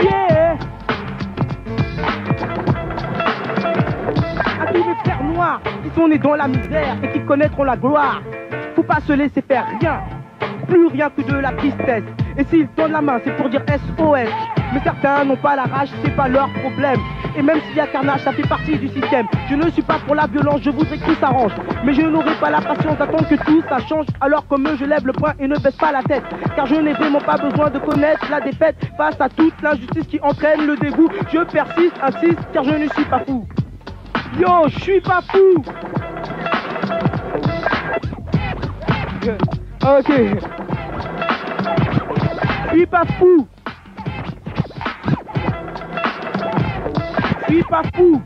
Yeah. À tous mes frères noirs qui sont nés dans la misère et qui connaîtront la gloire, faut pas se laisser faire rien, plus rien que de la tristesse. Et s'ils tendent la main, c'est pour dire SOS. Mais certains n'ont pas la rage, c'est pas leur problème. Et même s'il y a carnage, ça fait partie du système. Je ne suis pas pour la violence, je voudrais que tout s'arrange. Mais je n'aurai pas la patience d'attendre que tout ça change. Alors comme eux, je lève le poing et ne baisse pas la tête. Car je n'ai vraiment pas besoin de connaître la défaite. Face à toute l'injustice qui entraîne le dégoût, je persiste, insiste, car je ne suis pas fou. Yo, je suis pas fou. Ok. Je suis pas fou. Je suis pas fou.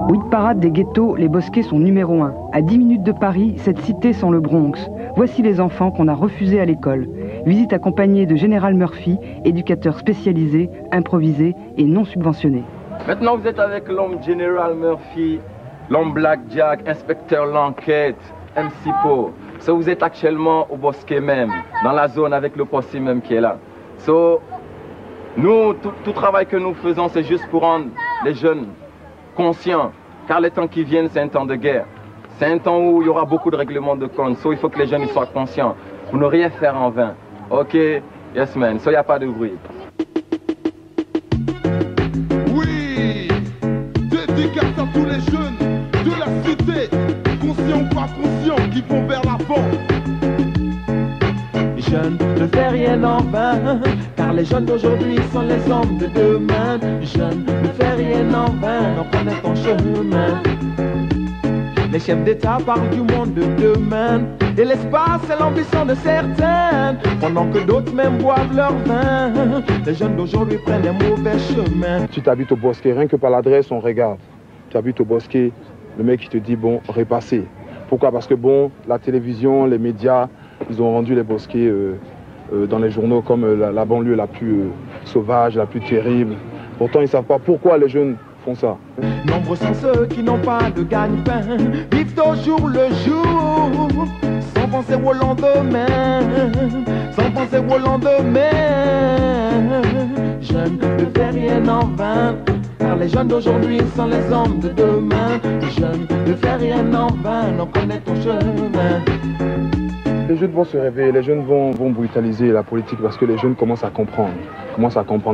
Au hit parade des ghettos, les Bosquets sont numéro 1. À 10 minutes de Paris, cette cité sent le Bronx. Voici les enfants qu'on a refusés à l'école. Visite accompagnée de Général Murphy, éducateur spécialisé, improvisé et non subventionné. Maintenant vous êtes avec l'homme Général Murphy, l'homme Blackjack, inspecteur l'enquête, MC Po. So, vous êtes actuellement au Bosquet même, dans la zone avec le poste même qui est là. So, nous, tout travail que nous faisons, c'est juste pour rendre les jeunes conscients. Car les temps qui viennent, c'est un temps de guerre. C'est un temps où il y aura beaucoup de règlements de compte. So, il faut que les jeunes soient conscients pour ne rien faire en vain. Ok? Yes man. So, il n'y a pas de bruit. Oui, dédicace à tous les jeunes de la cité, conscients ou pas conscients, qui vont vers l'avant. Jeunes, ne fais rien en vain, car les jeunes d'aujourd'hui sont les hommes de demain. Jeunes, ne fais rien en vain, on connaît ton chemin. Les chefs d'État parlent du monde de demain, et l'espace c'est l'ambition de certains, pendant que d'autres même boivent leur vin. Les jeunes d'aujourd'hui prennent les mauvais chemins. Si tu habites au Bosquet, rien que par l'adresse, on regarde. Tu habites au Bosquet, le mec il te dit bon, repassez. Pourquoi? Parce que bon, la télévision, les médias, ils ont rendu les Bosquets dans les journaux comme la banlieue la plus sauvage, la plus terrible. Pourtant, ils ne savent pas pourquoi les jeunes font ça. Nombreux sont ceux qui n'ont pas de gagne-pain, vivent au jour le jour, sans penser au lendemain, sans penser au lendemain. Jeunes, ne fais rien en vain, car les jeunes d'aujourd'hui sont les hommes de demain. Jeunes, ne fais rien en vain, on connaît ton chemin. Les jeunes vont se réveiller, les jeunes vont brutaliser la politique parce que les jeunes commencent à comprendre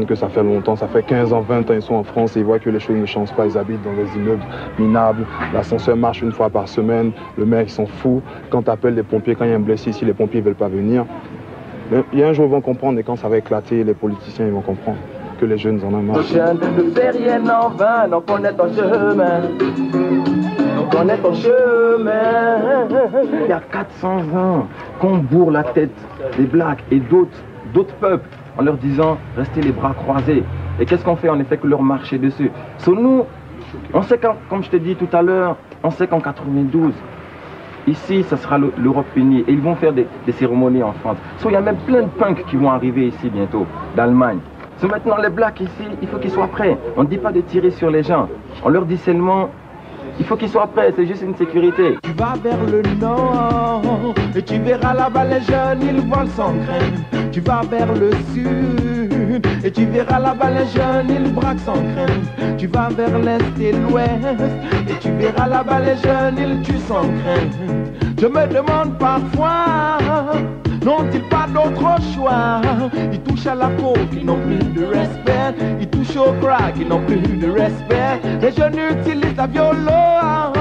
que ça fait longtemps, ça fait 15 ans, 20 ans, ils sont en France et ils voient que les choses ne changent pas, ils habitent dans des immeubles minables, l'ascenseur marche une fois par semaine, le maire ils sont fous, quand tu appelles les pompiers, quand il y a un blessé ici, les pompiers ne veulent pas venir. Mais il y a un jour ils vont comprendre et quand ça va éclater, les politiciens ils vont comprendre que les jeunes en ont marre. Jeunes, ne fais rien en vain, on connaît ton chemin. On connaît ton chemin. Il y a 400 ans qu'on bourre la tête des Blacks et d'autres peuples en leur disant restez les bras croisés. Et qu'est-ce qu'on fait? On ne fait que leur marcher dessus. So, nous, on sait comme je t'ai dit tout à l'heure, on sait qu'en 92, ici, ça sera l'Europe unie et ils vont faire des cérémonies en France. So, il y a même plein de punks qui vont arriver ici bientôt, d'Allemagne. So, maintenant, les Blacks ici, il faut qu'ils soient prêts. On ne dit pas de tirer sur les gens. On leur dit seulement il faut qu'ils soient prêts, c'est juste une sécurité. Tu vas vers le nord et tu verras là-bas les jeunes, ils volent sans crainte. Tu vas vers le sud et tu verras là-bas les jeunes, ils braquent sans crainte. Tu vas vers l'est et l'ouest et tu verras là-bas les jeunes, ils tuent sans crainte. Je me demande parfois, n'ont-ils pas d'autre choix? Ils touchent à la coke, ils n'ont plus de respect. Ils touchent au crack, ils n'ont plus de respect. Les jeunes utilisent la violence,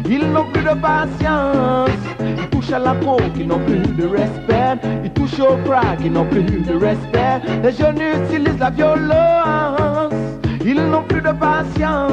ils n'ont plus de patience. Ils touchent à la coke, ils n'ont plus de respect. Ils touchent au crack, ils n'ont plus de respect. Les jeunes utilisent la violence, ils n'ont plus de patience.